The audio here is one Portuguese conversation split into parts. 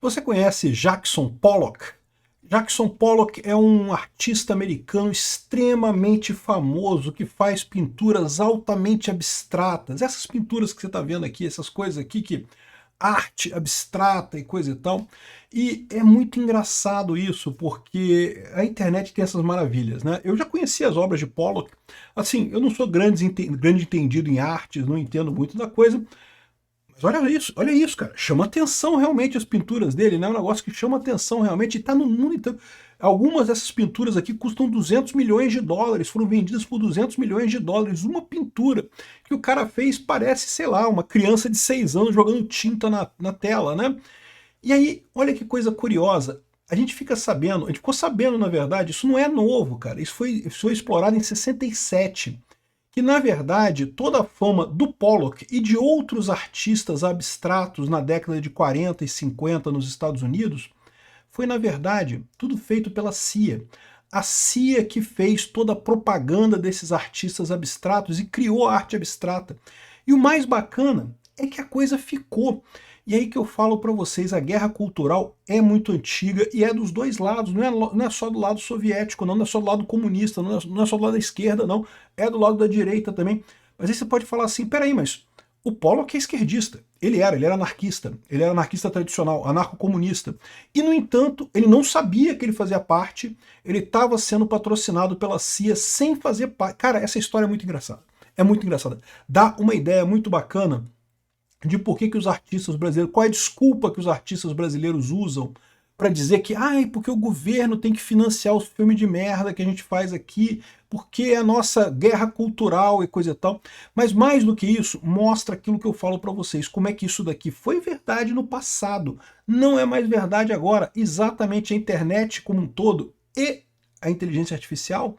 Você conhece Jackson Pollock? Jackson Pollock é um artista americano extremamente famoso que faz pinturas altamente abstratas. Essas pinturas que você está vendo aqui, essas coisas aqui que arte abstrata e coisa e tal. E é muito engraçado isso, porque a internet tem essas maravilhas, né? Eu já conheci as obras de Pollock. Assim, eu não sou grande entendido em artes, não entendo muito da coisa, mas olha isso, cara. Chama atenção realmente as pinturas dele, né? É um negócio que chama atenção realmente e tá no mundo inteiro. Algumas dessas pinturas aqui custam 200 milhões de dólares, foram vendidas por 200 milhões de dólares. Uma pintura que o cara fez parece, sei lá, uma criança de 6 anos jogando tinta na tela, né? E aí, olha que coisa curiosa. A gente fica sabendo, a gente ficou sabendo, na verdade, isso não é novo, cara. Isso foi explorado em 67, que na verdade toda a fama do Pollock e de outros artistas abstratos na década de 40 e 50 nos Estados Unidos foi na verdade tudo feito pela CIA. A CIA que fez toda a propaganda desses artistas abstratos e criou a arte abstrata. E o mais bacana é que a coisa ficou. E aí que eu falo para vocês, a guerra cultural é muito antiga e é dos dois lados, não é só do lado soviético, não é só do lado comunista, não é só do lado da esquerda, não, é do lado da direita também. Mas aí você pode falar assim, peraí, mas o Pollock é esquerdista, ele era anarquista tradicional, anarco-comunista. E, no entanto, ele não sabia que ele fazia parte, ele estava sendo patrocinado pela CIA sem fazer parte. Cara, essa história é muito engraçada. Dá uma ideia muito bacana de por que os artistas brasileiros, qual é a desculpa que os artistas brasileiros usam para dizer que, porque o governo tem que financiar os filmes de merda que a gente faz aqui, porque é a nossa guerra cultural e coisa e tal. Mas mais do que isso, mostra aquilo que eu falo para vocês, como é que isso daqui foi verdade no passado, não é mais verdade agora. Exatamente a internet como um todo e a inteligência artificial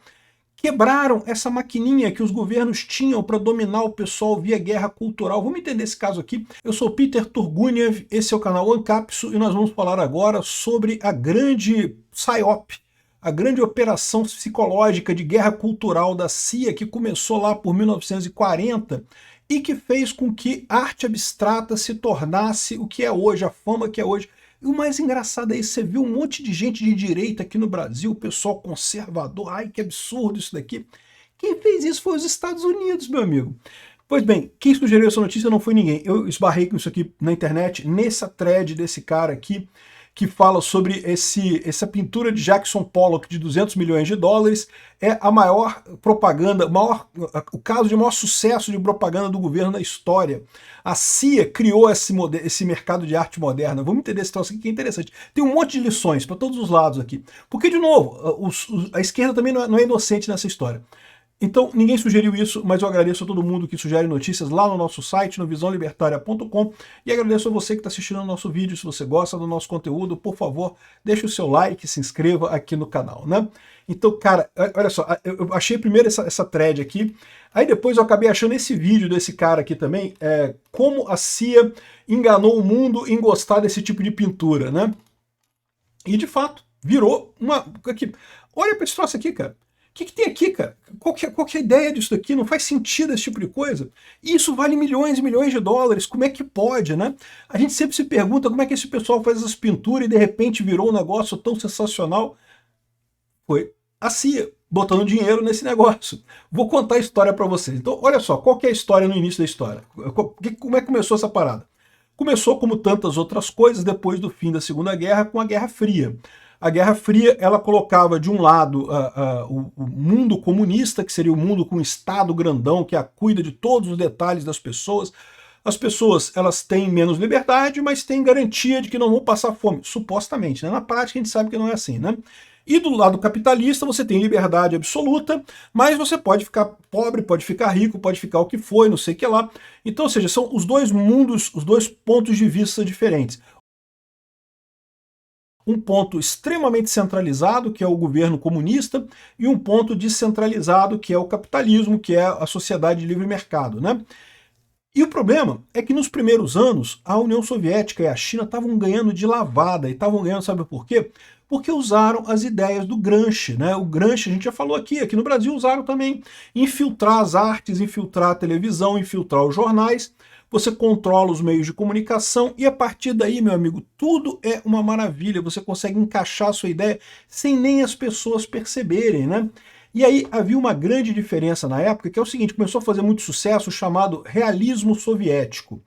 quebraram essa maquininha que os governos tinham para dominar o pessoal via guerra cultural. Vamos entender esse caso aqui. Eu sou Peter Turguniev, esse é o canal Ancapso e nós vamos falar agora sobre a grande PSYOP, a grande operação psicológica de guerra cultural da CIA que começou lá por 1940 e que fez com que a arte abstrata se tornasse o que é hoje, a fama que é hoje. E o mais engraçado é isso, você viu um monte de gente de direita aqui no Brasil, pessoal conservador, ai que absurdo isso daqui. Quem fez isso foi os Estados Unidos, meu amigo. Pois bem, quem sugeriu essa notícia não foi ninguém. Eu esbarrei com isso aqui na internet, nessa thread desse cara aqui, que fala sobre essa pintura de Jackson Pollock de 200 milhões de dólares, é a maior propaganda, o caso de maior sucesso de propaganda do governo na história. A CIA criou esse mercado de arte moderna. Vamos entender esse troço aqui que é interessante. Tem um monte de lições para todos os lados aqui. Porque, de novo, a esquerda também não é inocente nessa história. Então, ninguém sugeriu isso, mas eu agradeço a todo mundo que sugere notícias lá no nosso site, no visãolibertaria.com, e agradeço a você que está assistindo o nosso vídeo. Se você gosta do nosso conteúdo, por favor, deixe o seu like, se inscreva aqui no canal, né? Então, cara, olha só, eu achei primeiro essa thread aqui, aí depois eu acabei achando esse vídeo desse cara aqui também, como a CIA enganou o mundo em gostar desse tipo de pintura, né? E, de fato, virou uma... Aqui, olha para esse troço aqui, cara. O que tem aqui, cara? Qual que é a ideia disso daqui? Não faz sentido esse tipo de coisa. E isso vale milhões e milhões de dólares. Como é que pode, né? A gente sempre se pergunta como é que esse pessoal faz essas pinturas e de repente virou um negócio tão sensacional. Foi a CIA botando dinheiro nesse negócio. Vou contar a história para vocês. Então, olha só, qual que é a história no início da história? Como é que começou essa parada? Começou, como tantas outras coisas, depois do fim da Segunda Guerra, com a Guerra Fria. A Guerra Fria, ela colocava de um lado o mundo comunista, que seria o mundo com o Estado grandão, que cuida de todos os detalhes das pessoas. As pessoas, elas têm menos liberdade, mas têm garantia de que não vão passar fome, supostamente, né? Na prática a gente sabe que não é assim, né? E do lado capitalista você tem liberdade absoluta, mas você pode ficar pobre, pode ficar rico, pode ficar o que foi, não sei o que lá. Então, ou seja, são os dois mundos, os dois pontos de vista diferentes. Um ponto extremamente centralizado, que é o governo comunista, e um ponto descentralizado, que é o capitalismo, que é a sociedade de livre mercado, né? E o problema é que nos primeiros anos, a União Soviética e a China estavam ganhando de lavada, e estavam ganhando, sabe por quê? Porque usaram as ideias do Gramsci, né? O Gramsci, a gente já falou aqui no Brasil usaram também, infiltrar as artes, infiltrar a televisão, infiltrar os jornais, você controla os meios de comunicação e a partir daí, meu amigo, tudo é uma maravilha, você consegue encaixar a sua ideia sem nem as pessoas perceberem, né? E aí havia uma grande diferença na época, que é o seguinte, começou a fazer muito sucesso o chamado realismo soviético,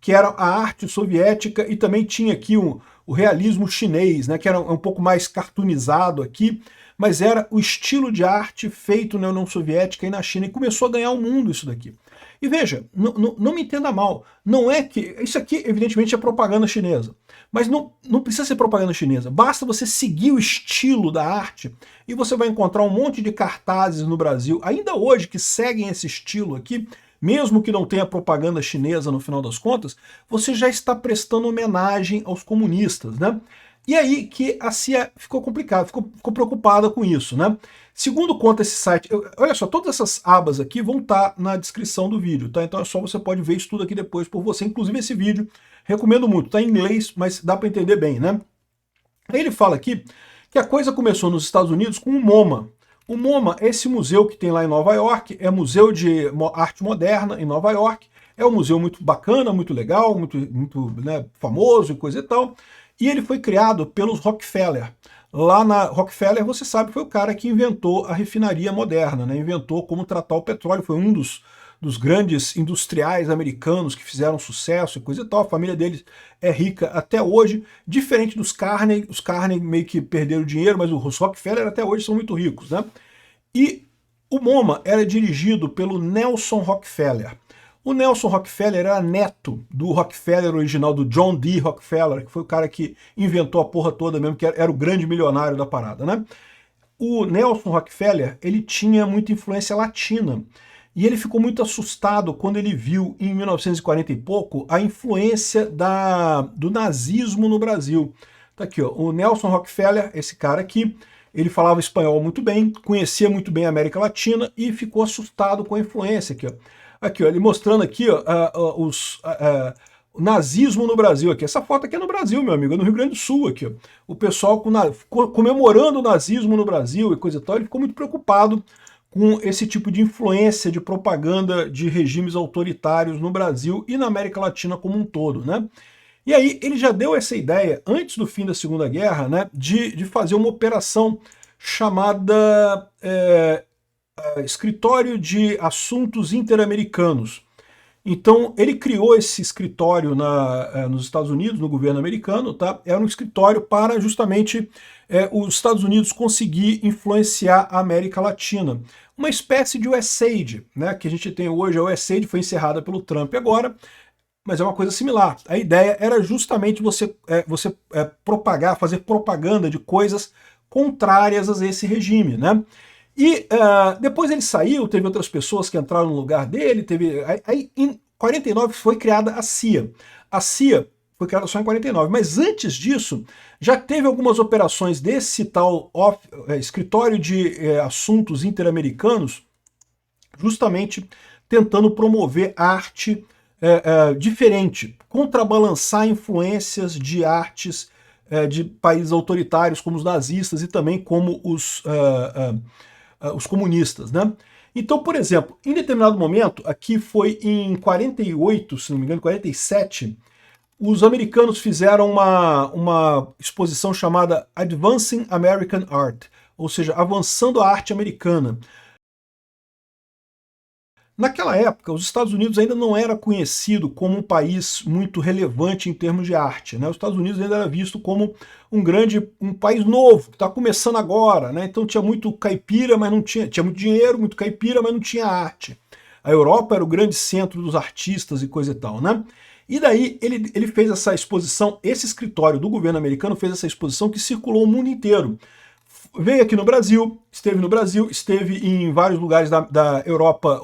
que era a arte soviética e também tinha aqui o realismo chinês, né, que era um pouco mais cartoonizado aqui, mas era o estilo de arte feito na União Soviética e na China, e começou a ganhar o mundo isso daqui. E veja, não me entenda mal, não é que... Isso aqui, evidentemente, é propaganda chinesa, mas não precisa ser propaganda chinesa, basta você seguir o estilo da arte e você vai encontrar um monte de cartazes no Brasil, ainda hoje, que seguem esse estilo aqui, mesmo que não tenha propaganda chinesa no final das contas, você já está prestando homenagem aos comunistas, né? E aí que a CIA ficou complicada, ficou preocupada com isso, né? Segundo conta esse site, olha só, todas essas abas aqui vão estar na descrição do vídeo, tá? Então é só você pode ver isso tudo aqui depois por você, inclusive esse vídeo, recomendo muito, tá em inglês, mas dá para entender bem, né? Aí ele fala aqui que a coisa começou nos Estados Unidos com o MoMA. O MoMA é esse museu que tem lá em Nova York, é Museu de Arte Moderna em Nova York, é um museu muito bacana, muito legal, muito né, famoso e coisa e tal, e ele foi criado pelos Rockefeller. Lá na Rockefeller, você sabe, foi o cara que inventou a refinaria moderna, né? Inventou como tratar o petróleo, foi um dos grandes industriais americanos que fizeram sucesso e coisa e tal. A família deles é rica até hoje, diferente dos Carnegie. Os Carnegie meio que perderam dinheiro, mas os Rockefeller até hoje são muito ricos, né? E o MoMA era dirigido pelo Nelson Rockefeller. O Nelson Rockefeller era neto do Rockefeller original, do John D. Rockefeller, que foi o cara que inventou a porra toda mesmo, que era o grande milionário da parada, né? O Nelson Rockefeller, ele tinha muita influência latina. E ele ficou muito assustado quando ele viu, em 1940 e pouco, a influência do nazismo no Brasil. Tá aqui, ó, o Nelson Rockefeller, esse cara aqui, ele falava espanhol muito bem, conhecia muito bem a América Latina e ficou assustado com a influência aqui, ó. Aqui, ó, ele mostrando aqui, ó, o nazismo no Brasil aqui. Essa foto aqui é no Brasil, meu amigo, é no Rio Grande do Sul aqui, ó. O pessoal comemorando o nazismo no Brasil e coisa e tal, ele ficou muito preocupado com esse tipo de influência de propaganda de regimes autoritários no Brasil e na América Latina como um todo, né? E aí ele já deu essa ideia, antes do fim da Segunda Guerra, né, de fazer uma operação chamada Escritório de Assuntos Interamericanos. Então ele criou esse escritório nos Estados Unidos, no governo americano, tá? Era um escritório para justamente os Estados Unidos conseguir influenciar a América Latina. Uma espécie de USAID, né, que a gente tem hoje. A USAID foi encerrada pelo Trump agora, mas é uma coisa similar. A ideia era justamente você propagar, fazer propaganda de coisas contrárias a esse regime, né? E depois ele saiu, teve outras pessoas que entraram no lugar dele, aí em 49 foi criada a CIA. A CIA foi criada só em 49, mas antes disso já teve algumas operações desse tal Escritório de Assuntos Interamericanos, justamente tentando promover arte diferente, contrabalançar influências de artes de países autoritários como os nazistas e também como os comunistas, né? Então, por exemplo, em determinado momento, aqui foi em 48, se não me engano, 47, os americanos fizeram uma exposição chamada Advancing American Art, ou seja, avançando a arte americana. Naquela época, os Estados Unidos ainda não era conhecido como um país muito relevante em termos de arte, né? Os Estados Unidos ainda era visto como um país novo, que está começando agora, né? Então tinha muito caipira, mas não tinha muito dinheiro, muito caipira, mas não tinha arte. A Europa era o grande centro dos artistas e coisa e tal, né? E daí ele fez essa exposição, esse escritório do governo americano fez essa exposição que circulou o mundo inteiro. Veio aqui no Brasil, esteve em vários lugares da Europa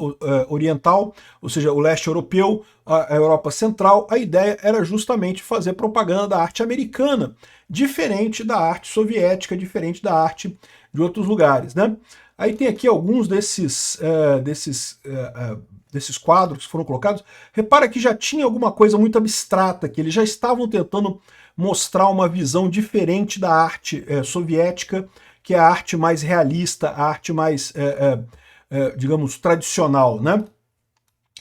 Oriental, ou seja, o leste europeu, a Europa Central. A ideia era justamente fazer propaganda da arte americana, diferente da arte soviética, diferente da arte de outros lugares, né? Aí tem aqui alguns desses quadros que foram colocados. Repara que já tinha alguma coisa muito abstrata, que eles já estavam tentando mostrar uma visão diferente da arte soviética, que é a arte mais realista, a arte mais, digamos, tradicional, né?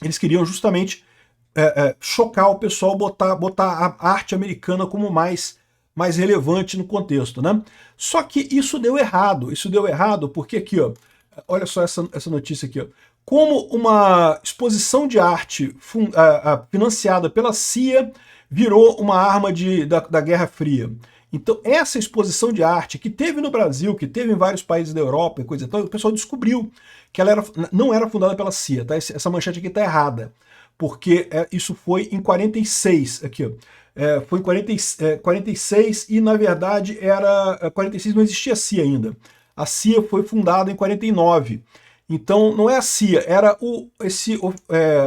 Eles queriam justamente chocar o pessoal, botar a arte americana como mais relevante no contexto, né? Só que isso deu errado porque aqui, ó, olha só essa notícia aqui, ó. Como uma exposição de arte financiada pela CIA virou uma arma da Guerra Fria. Então, essa exposição de arte que teve no Brasil, que teve em vários países da Europa e coisa e tal, o pessoal descobriu que ela não era fundada pela CIA, tá? Essa manchete aqui está errada, porque isso foi em 46, aqui, ó. Foi em 46 e, na verdade, 46 não existia a CIA ainda. A CIA foi fundada em 49. Então, não é a CIA, era esse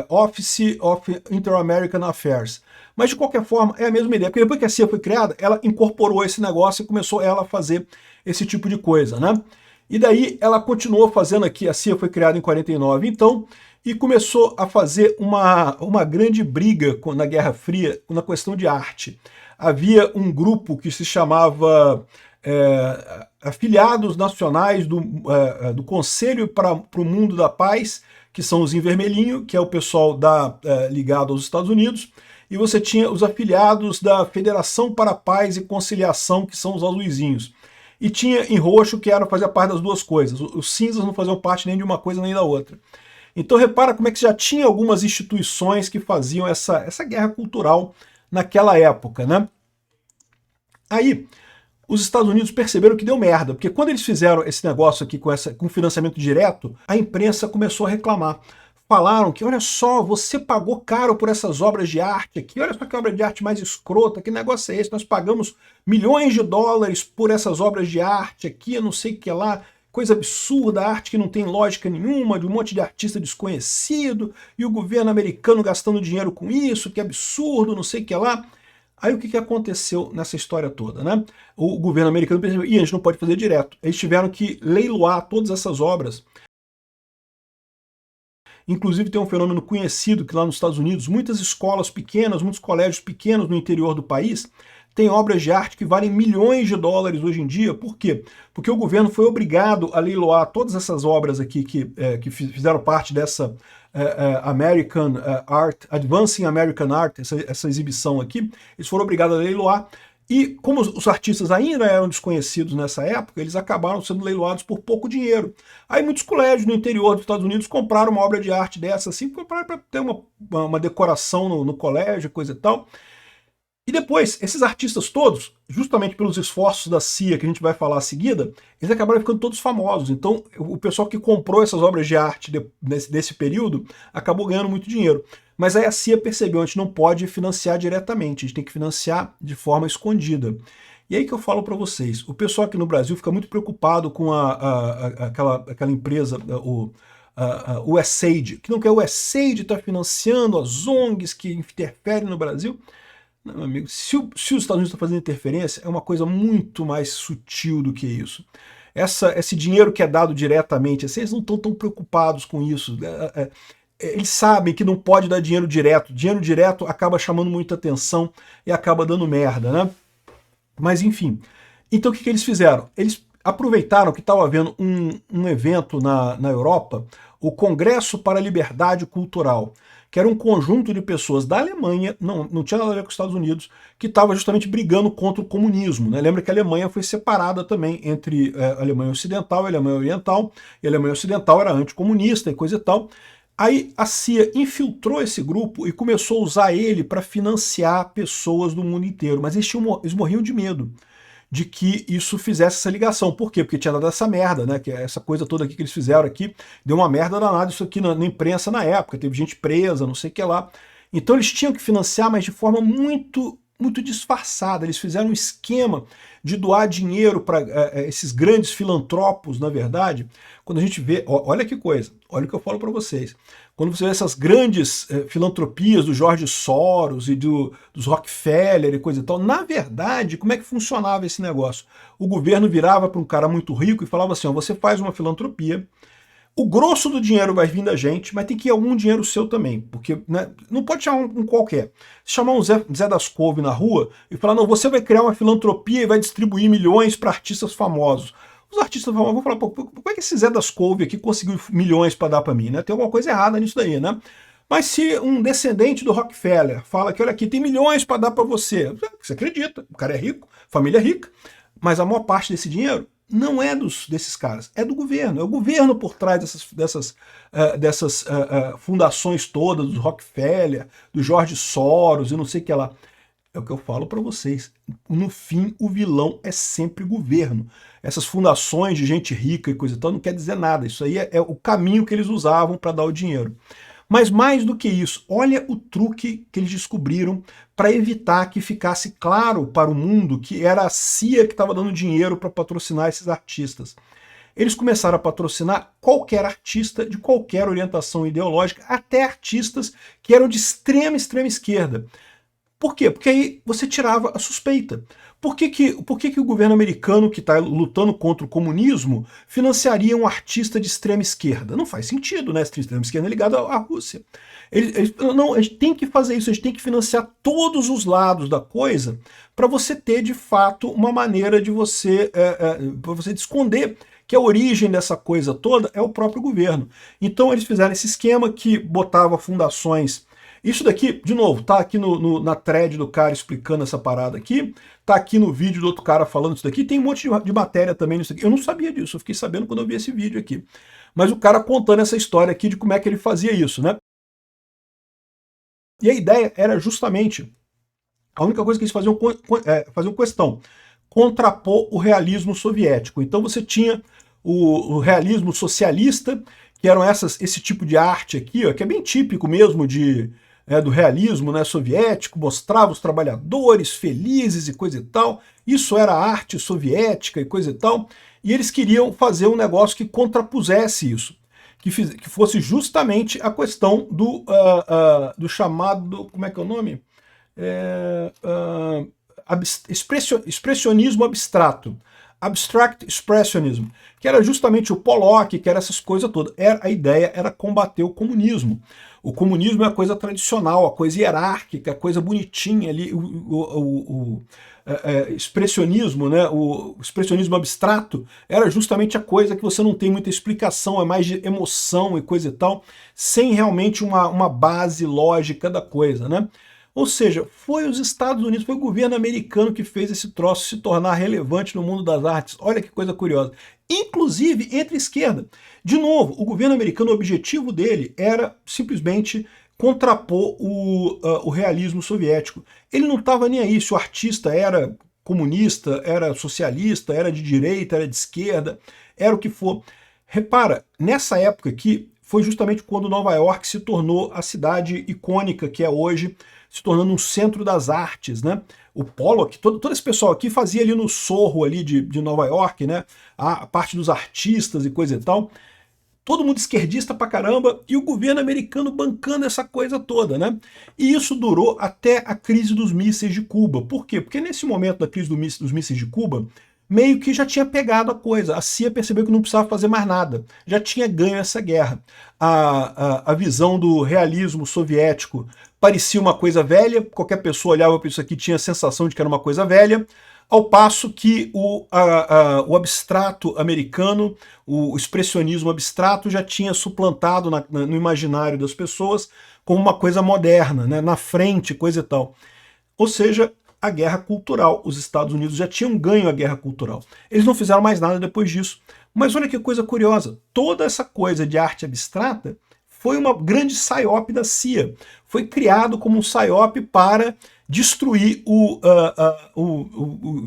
Office of Inter-American Affairs. Mas, de qualquer forma, é a mesma ideia. Porque depois que a CIA foi criada, ela incorporou esse negócio e começou ela a fazer esse tipo de coisa, né? E daí ela continuou fazendo aqui, a CIA foi criada em 49, então, e começou a fazer uma grande briga na Guerra Fria na questão de arte. Havia um grupo que se chamava Afiliados Nacionais do Conselho para o Mundo da Paz, que são os em vermelhinho, que é o pessoal ligado aos Estados Unidos, e você tinha os afiliados da Federação para a Paz e Conciliação, que são os azuizinhos. E tinha em roxo, que fazia parte das duas coisas. Os cinzas não faziam parte nem de uma coisa nem da outra. Então repara como é que já tinha algumas instituições que faziam essa guerra cultural naquela época, né? Aí, os Estados Unidos perceberam que deu merda, porque quando eles fizeram esse negócio aqui com financiamento direto, a imprensa começou a reclamar. Falaram que, olha só, você pagou caro por essas obras de arte aqui, olha só que obra de arte mais escrota, que negócio é esse? Nós pagamos milhões de dólares por essas obras de arte aqui, não sei o que lá, coisa absurda, arte que não tem lógica nenhuma, de um monte de artista desconhecido, e o governo americano gastando dinheiro com isso, que absurdo, não sei o que lá. Aí o que aconteceu nessa história toda, né? O governo americano percebeu, a gente não pode fazer direto. Eles tiveram que leiloar todas essas obras. Inclusive tem um fenômeno conhecido que lá nos Estados Unidos, muitas escolas pequenas, muitos colégios pequenos no interior do país, têm obras de arte que valem milhões de dólares hoje em dia. Por quê? Porque o governo foi obrigado a leiloar todas essas obras aqui que fizeram parte dessa American Art, Advancing American Art, essa exibição aqui, eles foram obrigados a leiloar. E como os artistas ainda eram desconhecidos nessa época, eles acabaram sendo leiloados por pouco dinheiro. Aí muitos colégios no interior dos Estados Unidos compraram uma obra de arte dessa, assim, para ter uma decoração no colégio, coisa e tal. E depois, esses artistas todos, justamente pelos esforços da CIA, que a gente vai falar a seguida, eles acabaram ficando todos famosos. Então, o pessoal que comprou essas obras de arte desse período acabou ganhando muito dinheiro. Mas aí a CIA percebeu, a gente não pode financiar diretamente, a gente tem que financiar de forma escondida. E aí que eu falo para vocês, o pessoal aqui no Brasil fica muito preocupado com aquela empresa, o USAID, que não quer o USAID estar financiando as ONGs que interferem no Brasil. Não, meu amigo, se os Estados Unidos estão fazendo interferência, é uma coisa muito mais sutil do que isso. Esse dinheiro que é dado diretamente, assim, eles não estão tão preocupados com isso. Eles sabem que não pode dar dinheiro direto. Dinheiro direto acaba chamando muita atenção e acaba dando merda, né? Mas enfim. Então o que eles fizeram? Eles aproveitaram que estava havendo um evento na Europa, o Congresso para a Liberdade Cultural, que era um conjunto de pessoas da Alemanha, não tinha nada a ver com os Estados Unidos, que estava justamente brigando contra o comunismo, né? Lembra que a Alemanha foi separada também entre a Alemanha Ocidental e a Alemanha Oriental, e a Alemanha Ocidental era anticomunista e coisa e tal. Aí a CIA infiltrou esse grupo e começou a usar ele para financiar pessoas do mundo inteiro, mas eles morriam de medo de que isso fizesse essa ligação. Por quê? Porque tinha dado essa merda, né? Que essa coisa toda aqui que eles fizeram aqui, deu uma merda danada isso aqui na imprensa na época, teve gente presa, não sei o que lá. Então eles tinham que financiar, mas de forma muito disfarçada. Eles fizeram um esquema de doar dinheiro para esses grandes filantropos, na verdade. Quando a gente vê, olha que coisa, olha o que eu falo para vocês. Quando você vê essas grandes filantropias do George Soros e dos Rockefeller e coisa e tal, na verdade, como é que funcionava esse negócio? O governo virava para um cara muito rico e falava assim, ó, você faz uma filantropia, o grosso do dinheiro vai vir da gente, mas tem que ir algum dinheiro seu também, porque né, não pode chamar um qualquer. Se chamar um Zé das Couve na rua e falar, não, você vai criar uma filantropia e vai distribuir milhões para artistas famosos. Os artistas famosos vão falar, pô, como é que esse Zé das Couve aqui conseguiu milhões para dar para mim? Né? Tem alguma coisa errada nisso daí, né? Mas se um descendente do Rockefeller fala que, olha aqui, tem milhões para dar para você, você acredita, o cara é rico, família é rica, mas a maior parte desse dinheiro não é desses caras, é do governo. É o governo por trás dessas fundações todas, do Rockefeller, do George Soros e não sei o que lá. É o que eu falo para vocês. No fim, o vilão é sempre o governo. Essas fundações de gente rica e coisa e tal não quer dizer nada. Isso aí é o caminho que eles usavam para dar o dinheiro. Mas mais do que isso, olha o truque que eles descobriram para evitar que ficasse claro para o mundo que era a CIA que estava dando dinheiro para patrocinar esses artistas. Eles começaram a patrocinar qualquer artista de qualquer orientação ideológica, até artistas que eram de extrema esquerda. Por quê? Porque aí você tirava a suspeita. Por que o governo americano, que está lutando contra o comunismo, financiaria um artista de extrema esquerda? Não faz sentido, né? Extrema esquerda é ligada à Rússia. Não, a gente tem que fazer isso, a gente tem que financiar todos os lados da coisa para você ter, de fato, uma maneira de você, para você esconder que a origem dessa coisa toda é o próprio governo. Então eles fizeram esse esquema que botava fundações. Isso daqui, de novo, tá aqui na thread do cara explicando essa parada aqui, tá aqui no vídeo do outro cara falando isso daqui, tem um monte de matéria também nisso aqui. Eu não sabia disso, eu fiquei sabendo quando eu vi esse vídeo aqui. Mas o cara contando essa história aqui de como é que ele fazia isso, né? E a ideia era justamente, a única coisa que eles faziam questão, contrapor o realismo soviético. Então você tinha o realismo socialista, que eram esse tipo de arte aqui, ó, que é bem típico mesmo do realismo, né, soviético, mostrava os trabalhadores felizes e coisa e tal. Isso era arte soviética e coisa e tal. E eles queriam fazer um negócio que contrapusesse isso, que fosse justamente a questão do chamado, como é que é o nome? Expressionismo abstrato. Abstract Expressionism, que era justamente o Pollock, que era essas coisas todas. A ideia era combater o comunismo. O comunismo é a coisa tradicional, a coisa hierárquica, a coisa bonitinha ali, o expressionismo, né? O expressionismo abstrato era justamente a coisa que você não tem muita explicação, é mais de emoção e coisa e tal, sem realmente uma base lógica da coisa, né? Ou seja, foi os Estados Unidos, foi o governo americano que fez esse troço se tornar relevante no mundo das artes. Olha que coisa curiosa. Inclusive entre a esquerda. De novo, o governo americano, o objetivo dele era simplesmente contrapor o realismo soviético. Ele não estava nem aí se o artista era comunista, era socialista, era de direita, era de esquerda, era o que for. Repara, nessa época aqui, foi justamente quando Nova York se tornou a cidade icônica que é hoje, se tornando um centro das artes, né? O Pollock, todo esse pessoal aqui fazia ali no Sorro ali de Nova York, né? A parte dos artistas e coisa e tal. Todo mundo esquerdista pra caramba e o governo americano bancando essa coisa toda, né? E isso durou até a crise dos mísseis de Cuba. Por quê? Porque nesse momento da crise dos mísseis de Cuba, meio que já tinha pegado a coisa. A CIA percebeu que não precisava fazer mais nada. Já tinha ganho essa guerra. A visão do realismo soviético parecia uma coisa velha, qualquer pessoa olhava para isso aqui tinha a sensação de que era uma coisa velha, ao passo que o abstrato americano, o expressionismo abstrato já tinha suplantado no imaginário das pessoas como uma coisa moderna, né, na frente, coisa e tal. Ou seja, a guerra cultural. Os Estados Unidos já tinham ganho a guerra cultural. Eles não fizeram mais nada depois disso. Mas olha que coisa curiosa, toda essa coisa de arte abstrata foi uma grande psyop da CIA. Foi criado como um psyop para destruir o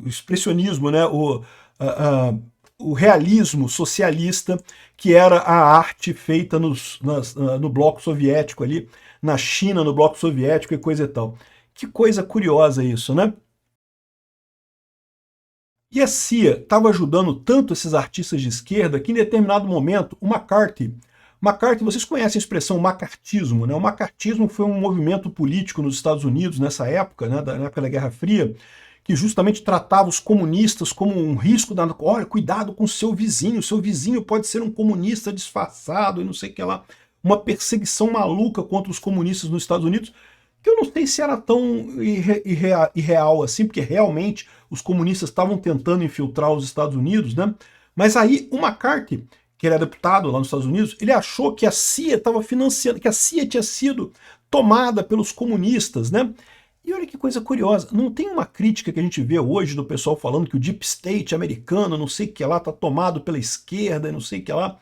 expressionismo, né? O realismo socialista, que era a arte feita no bloco soviético ali, na China, no bloco soviético e coisa e tal. Que coisa curiosa isso, né? E a CIA estava ajudando tanto esses artistas de esquerda que em determinado momento o McCarthy, vocês conhecem a expressão macartismo, né? O macartismo foi um movimento político nos Estados Unidos nessa época, né, na época da Guerra Fria, que justamente tratava os comunistas como um risco, olha, cuidado com o seu vizinho pode ser um comunista disfarçado e não sei o que lá, uma perseguição maluca contra os comunistas nos Estados Unidos, que eu não sei se era tão irreal assim, porque realmente os comunistas estavam tentando infiltrar os Estados Unidos, né? Mas aí o McCarthy que ele é deputado lá nos Estados Unidos, ele achou que a CIA estava financiando, que a CIA tinha sido tomada pelos comunistas, né? E olha que coisa curiosa, não tem uma crítica que a gente vê hoje do pessoal falando que o Deep State americano, não sei o que lá, está tomado pela esquerda e não sei o que lá.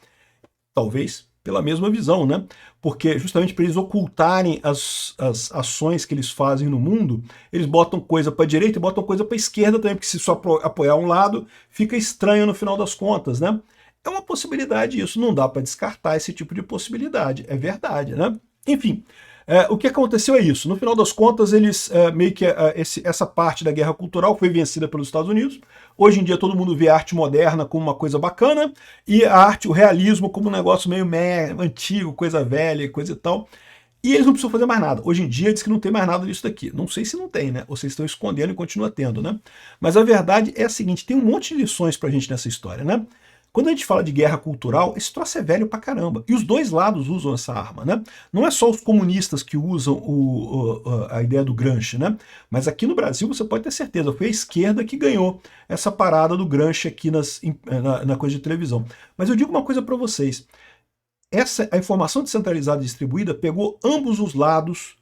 Talvez pela mesma visão, né? Porque justamente para eles ocultarem as ações que eles fazem no mundo, eles botam coisa para a direita e botam coisa para a esquerda também, porque se só apoiar um lado, fica estranho no final das contas, né? É uma possibilidade isso, não dá para descartar esse tipo de possibilidade, é verdade, né? Enfim, o que aconteceu é isso. No final das contas, eles meio que essa parte da guerra cultural foi vencida pelos Estados Unidos. Hoje em dia todo mundo vê a arte moderna como uma coisa bacana e a arte, o realismo como um negócio meio antigo, coisa velha, coisa e tal. E eles não precisam fazer mais nada. Hoje em dia diz que não tem mais nada disso daqui. Não sei se não tem, né? Ou vocês estão escondendo e continua tendo, né? Mas a verdade é a seguinte, tem um monte de lições pra gente nessa história, né? Quando a gente fala de guerra cultural, esse troço é velho pra caramba. E os dois lados usam essa arma, né? Não é só os comunistas que usam a ideia do Gramsci, né? Mas aqui no Brasil você pode ter certeza, foi a esquerda que ganhou essa parada do Gramsci aqui na coisa de televisão. Mas eu digo uma coisa para vocês. A informação descentralizada e distribuída pegou ambos os lados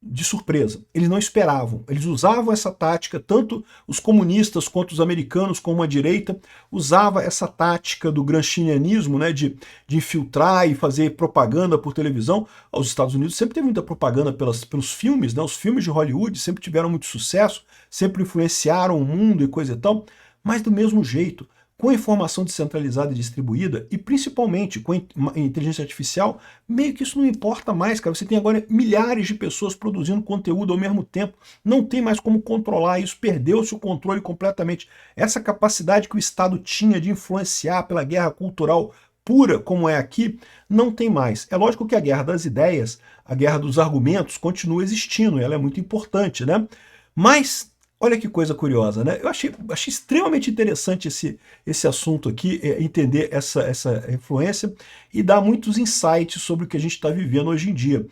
de surpresa. Eles não esperavam. Eles usavam essa tática, tanto os comunistas quanto os americanos, como a direita, usava essa tática do gramscianismo, né, de infiltrar e fazer propaganda por televisão. Os Estados Unidos sempre teve muita propaganda pelos filmes, né, os filmes de Hollywood sempre tiveram muito sucesso, sempre influenciaram o mundo e coisa e tal, mas do mesmo jeito, com a informação descentralizada e distribuída, e principalmente com a inteligência artificial, meio que isso não importa mais, cara. Você tem agora milhares de pessoas produzindo conteúdo ao mesmo tempo, não tem mais como controlar isso, perdeu-se o controle completamente. Essa capacidade que o Estado tinha de influenciar pela guerra cultural pura, como é aqui, não tem mais. É lógico que a guerra das ideias, a guerra dos argumentos, continua existindo, ela é muito importante, né? Mas olha que coisa curiosa, né? Eu achei extremamente interessante esse assunto aqui, entender essa influência e dar muitos insights sobre o que a gente está vivendo hoje em dia.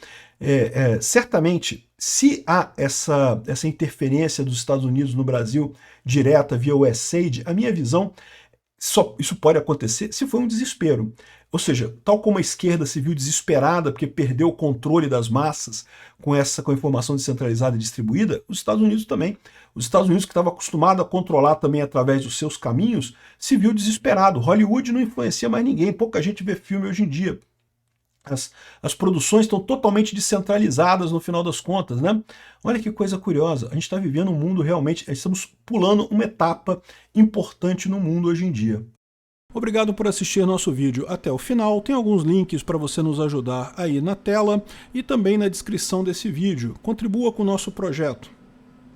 Certamente, se há essa interferência dos Estados Unidos no Brasil direta via USAID, a minha visão, isso pode acontecer se for um desespero. Ou seja, tal como a esquerda se viu desesperada porque perdeu o controle das massas com a informação descentralizada e distribuída, os Estados Unidos também. Os Estados Unidos, que estava acostumado a controlar também através dos seus caminhos, se viu desesperado. Hollywood não influencia mais ninguém, pouca gente vê filme hoje em dia. As produções estão totalmente descentralizadas no final das contas, né? Olha que coisa curiosa, a gente está vivendo um mundo realmente, estamos pulando uma etapa importante no mundo hoje em dia. Obrigado por assistir nosso vídeo até o final, tem alguns links para você nos ajudar aí na tela e também na descrição desse vídeo. Contribua com o nosso projeto.